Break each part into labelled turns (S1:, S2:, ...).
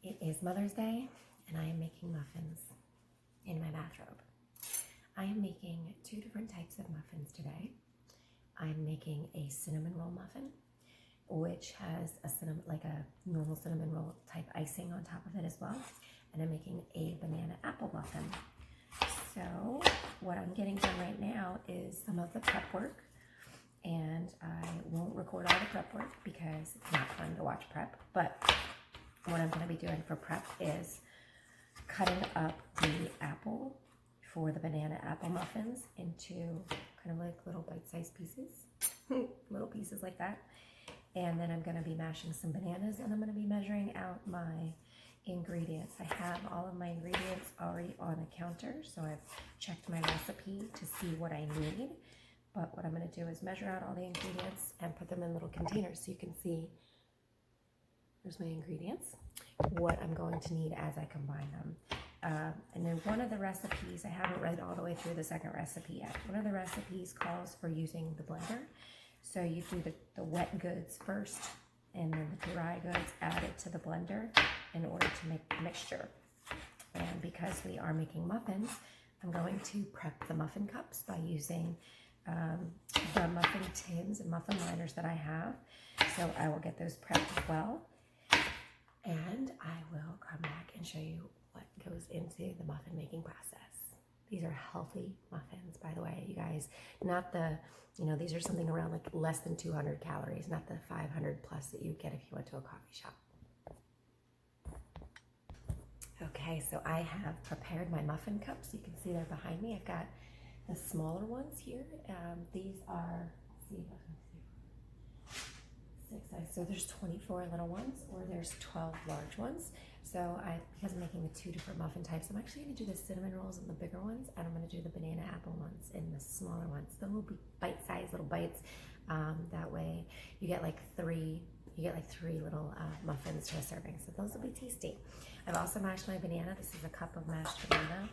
S1: It is Mother's Day, and I am making muffins in my bathrobe. I am making two different types of muffins today. I'm making a cinnamon roll muffin, which has like a normal cinnamon roll type icing on top of it as well. And I'm making a banana apple muffin. So what I'm getting done right now is some of the prep work, and I won't record all the prep work because it's not fun to watch prep, but what I'm going to be doing for prep is cutting up the apple for the banana apple muffins into kind of like little bite-sized pieces, little pieces like that. And then I'm going to be mashing some bananas, and I'm going to be measuring out my ingredients. I have all of my ingredients already on the counter, so I've checked my recipe to see what I need. But what I'm going to do is measure out all the ingredients and put them in little containers so you can see. There's my ingredients, what I'm going to need as I combine them. And then one of the recipes, I haven't read all the way through the second recipe yet. One of the recipes calls for using the blender. So you do the wet goods first, and then the dry goods added to the blender in order to make the mixture. And because we are making muffins, I'm going to prep the muffin cups by using the muffin tins and muffin liners that I have. So I will get those prepped as well. And I will come back and show you what goes into the muffin making process. These are healthy muffins, by the way, you guys. Not the, these are something around like less than 200 calories, not the 500 plus that you get if you went to a coffee shop. Okay, so I have prepared my muffin cups. You can see they're behind me. I've got the smaller ones here. These are, so there's 24 little ones, or there's 12 large ones. So because I'm making the two different muffin types, I'm actually going to do the cinnamon rolls in the bigger ones, and I'm going to do the banana apple ones in the smaller ones. They'll be bite-sized little bites. That way you get like three little muffins to a serving. So those will be tasty. I've also mashed my banana. This is a cup of mashed banana.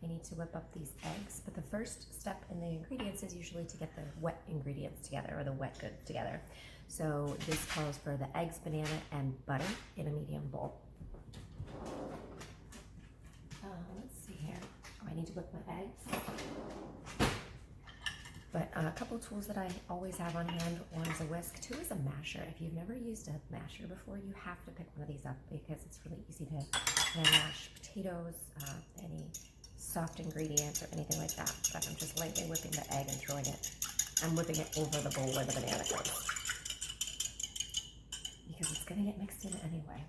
S1: I need to whip up these eggs, but the first step in the ingredients is usually to get the wet ingredients together, or the wet goods together. So this calls for the eggs, banana, and butter in a medium bowl. Let's see here. Oh, I need to whip my eggs. But a couple of tools that I always have on hand. One is a whisk, two is a masher. If you've never used a masher before, you have to pick one of these up because it's really easy to mash potatoes, any soft ingredients or anything like that. But I'm just lightly whipping the egg and throwing it. I'm whipping it over the bowl where the banana goes, because it's going to get mixed in anyway.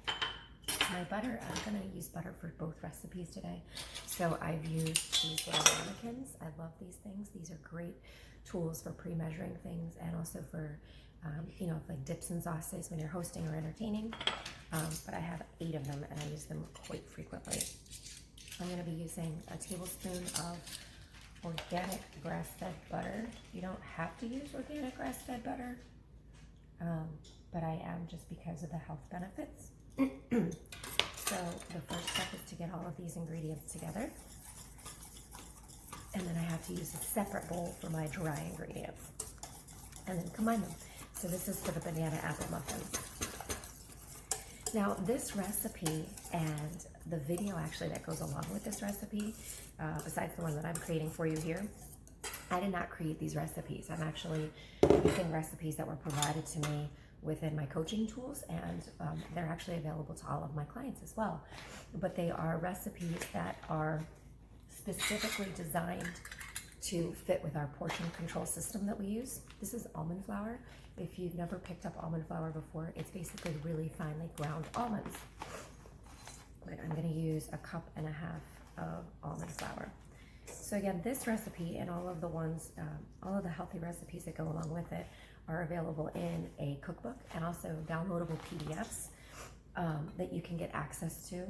S1: My butter, I'm going to use butter for both recipes today. So I've used these little ramekins. I love these things. These are great tools for pre-measuring things, and also for, like dips and sauces when you're hosting or entertaining. But I have 8 of them, and I use them quite frequently. I'm going to be using a tablespoon of organic grass-fed butter. You don't have to use organic grass-fed butter, but I am, just because of the health benefits. So the first step is to get all of these ingredients together, and then I have to use a separate bowl for my dry ingredients, and then combine them. So this is for the banana apple muffins. Now this recipe and the video actually that goes along with this recipe, besides the one that I'm creating for you here, I did not create these recipes. I'm actually using recipes that were provided to me within my coaching tools, and they're actually available to all of my clients as well. But they are recipes that are specifically designed to fit with our portion control system that we use. This is almond flour. If you've never picked up almond flour before, it's basically really finely ground almonds. But I'm going to use a cup and a half of almond flour. So again, this recipe and all of the ones, all of the healthy recipes that go along with it are available in a cookbook, and also downloadable PDFs that you can get access to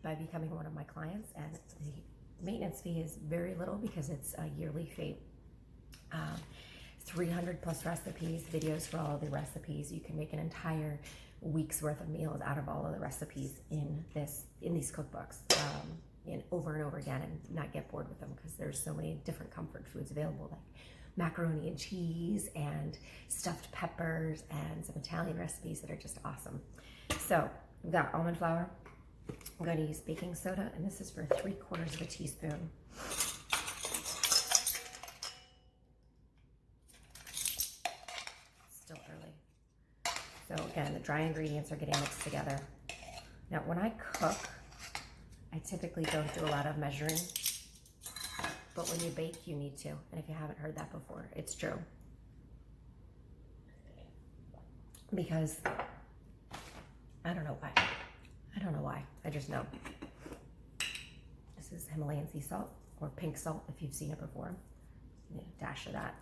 S1: by becoming one of my clients. And the maintenance fee is very little because it's a yearly fee. 300 plus recipes, videos for all of the recipes. You can make an entire week's worth of meals out of all of the recipes in these cookbooks, and over and over again, and not get bored with them, because there's so many different comfort foods available, like macaroni and cheese and stuffed peppers and some Italian recipes that are just awesome. So We've got almond flour. I'm going to use baking soda, and this is for 3/4 teaspoon. Still early. So again, the dry ingredients are getting mixed together. Now, when I cook, I typically don't do a lot of measuring, but when you bake, you need to. And if you haven't heard that before, it's true. Because I don't know why. I don't know why. I just know. This is Himalayan sea salt, or pink salt if you've seen it before. A dash of that.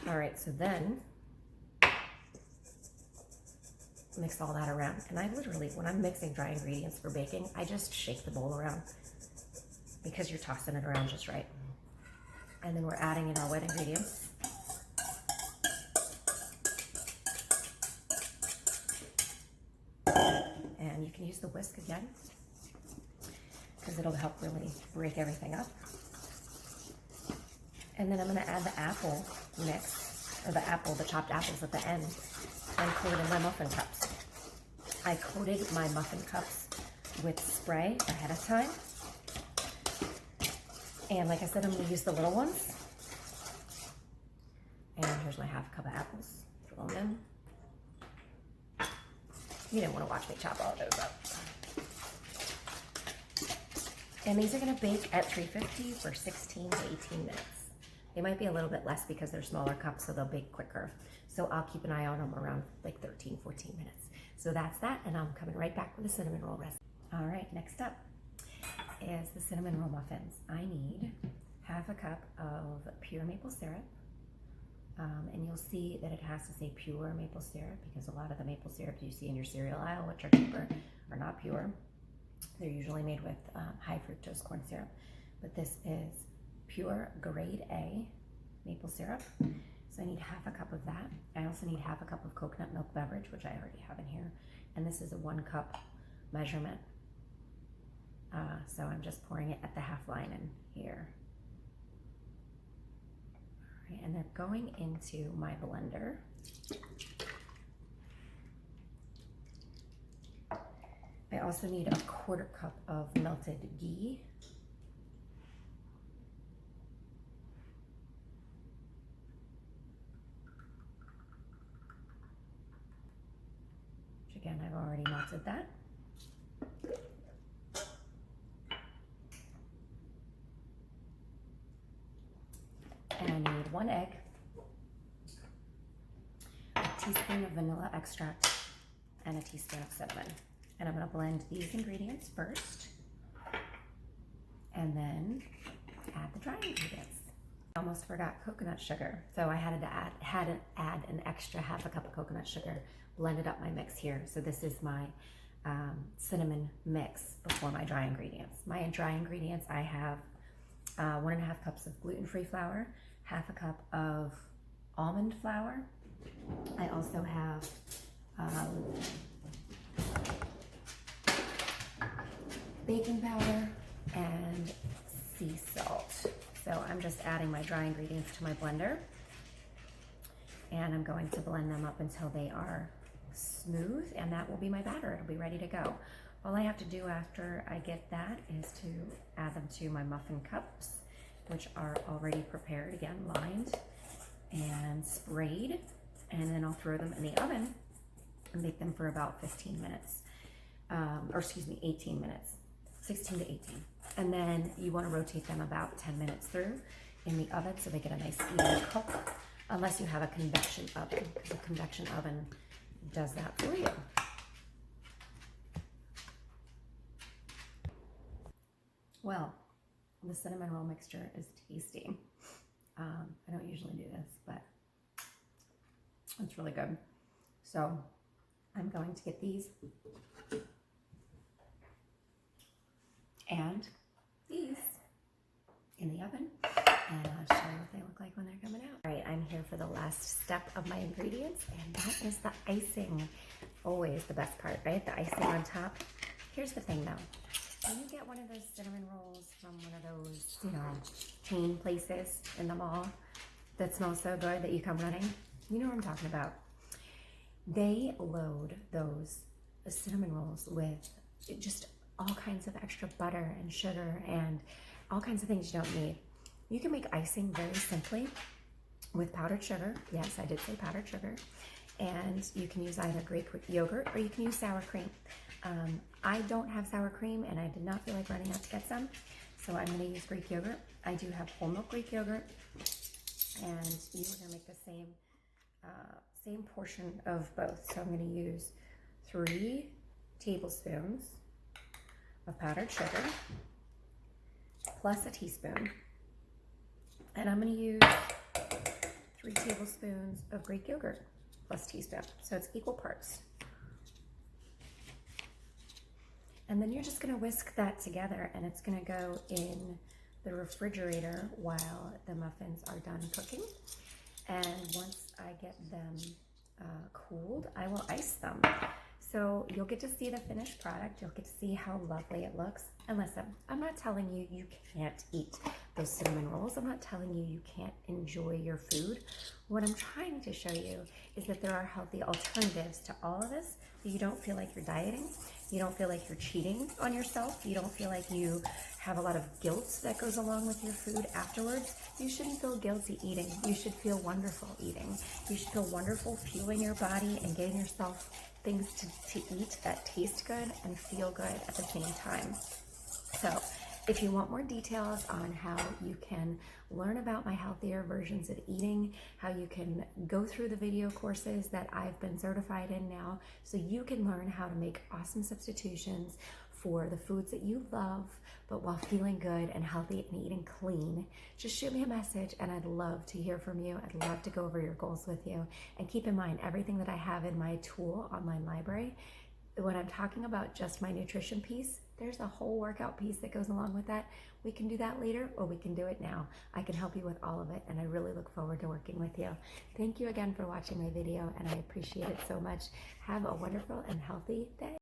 S1: All right, so then mix all that around. And I literally, when I'm mixing dry ingredients for baking, I just shake the bowl around because you're tossing it around just right. And then we're adding in our wet ingredients. And you can use the whisk again because it'll help really break everything up. And then I'm gonna add the apple mix, or the chopped apples at the end, and coat in my muffin cups. I coated my muffin cups with spray ahead of time. And like I said, I'm gonna use the little ones. And here's my half cup of apples. Throw them in. You didn't want to watch me chop all of those up. And these are gonna bake at 350 for 16 to 18 minutes. They might be a little bit less because they're smaller cups, so they'll bake quicker. So I'll keep an eye on them around like 13, 14 minutes. So that's that, and I'm coming right back with the cinnamon roll recipe. All right, next up is the cinnamon roll muffins. I need half a cup of pure maple syrup. And you'll see that it has to say pure maple syrup because a lot of the maple syrups you see in your cereal aisle, which are cheaper, are not pure. They're usually made with high fructose corn syrup. But this is pure grade A maple syrup. So I need half a cup of that. I also need half a cup of coconut milk beverage, which I already have in here. And this is a 1 cup measurement. So I'm just pouring it at the half line in here. All right, and they're going into my blender. I also need a 1/4 cup of melted ghee. Again, I've already melted that. And I need 1 egg, a teaspoon of vanilla extract, and a teaspoon of cinnamon. And I'm gonna blend these ingredients first, and then add the dry ingredients. I almost forgot coconut sugar, so I had to add an extra half a cup of coconut sugar. Blended up my mix here. So this is my cinnamon mix before my dry ingredients. My dry ingredients, I have 1.5 cups of gluten-free flour, half a cup of almond flour. I also have baking powder and sea salt. So I'm just adding my dry ingredients to my blender, and I'm going to blend them up until they are smooth, and that will be my batter. It'll be ready to go. All I have to do after I get that is to add them to my muffin cups, which are already prepared, again, lined and sprayed, and then I'll throw them in the oven and bake them for about 15 minutes, or excuse me, 18 minutes, 16 to 18. And then you want to rotate them about 10 minutes through in the oven so they get a nice even cook, unless you have a convection oven, because a convection oven does that for you. Well, the cinnamon roll mixture is tasty. I don't usually do this, but it's really good. So I'm going to get these and these in the oven, and I'll show you what they look like when they're coming out. All right, I'm here for the last step of my ingredients, and that is the icing. Always the best part, right? The icing on top. Here's the thing though. When you get one of those cinnamon rolls from one of those, chain places in the mall that smells so good that you come running, you know what I'm talking about. They load those cinnamon rolls with just all kinds of extra butter and sugar and all kinds of things you don't need. You can make icing very simply with powdered sugar. Yes, I did say powdered sugar. And you can use either Greek yogurt or you can use sour cream. I don't have sour cream and I did not feel like running out to get some, so I'm going to use Greek yogurt. I do have whole milk Greek yogurt, and you are going to make the same portion of both. So I'm going to use 3 tablespoons of powdered sugar plus a teaspoon, and I'm going to use 3 tablespoons of Greek yogurt plus teaspoon, so it's equal parts. And then you're just going to whisk that together, and it's going to go in the refrigerator while the muffins are done cooking. And once I get them cooled, I will ice them. So you'll get to see the finished product. You'll get to see how lovely it looks. And listen, I'm not telling you you can't eat those cinnamon rolls. I'm not telling you you can't enjoy your food. What I'm trying to show you is that there are healthy alternatives to all of this, so you don't feel like you're dieting. You don't feel like you're cheating on yourself. You don't feel like you have a lot of guilt that goes along with your food afterwards. You shouldn't feel guilty eating. You should feel wonderful eating. You should feel wonderful fueling your body and getting yourself things to eat that taste good and feel good at the same time. So if you want more details on how you can learn about my healthier versions of eating, how you can go through the video courses that I've been certified in now, so you can learn how to make awesome substitutions for the foods that you love, but while feeling good and healthy and eating clean, just shoot me a message and I'd love to hear from you. I'd love to go over your goals with you. And keep in mind, everything that I have in my tool online library, when I'm talking about just my nutrition piece, there's a whole workout piece that goes along with that. We can do that later, or we can do it now. I can help you with all of it, and I really look forward to working with you. Thank you again for watching my video, and I appreciate it so much. Have a wonderful and healthy day.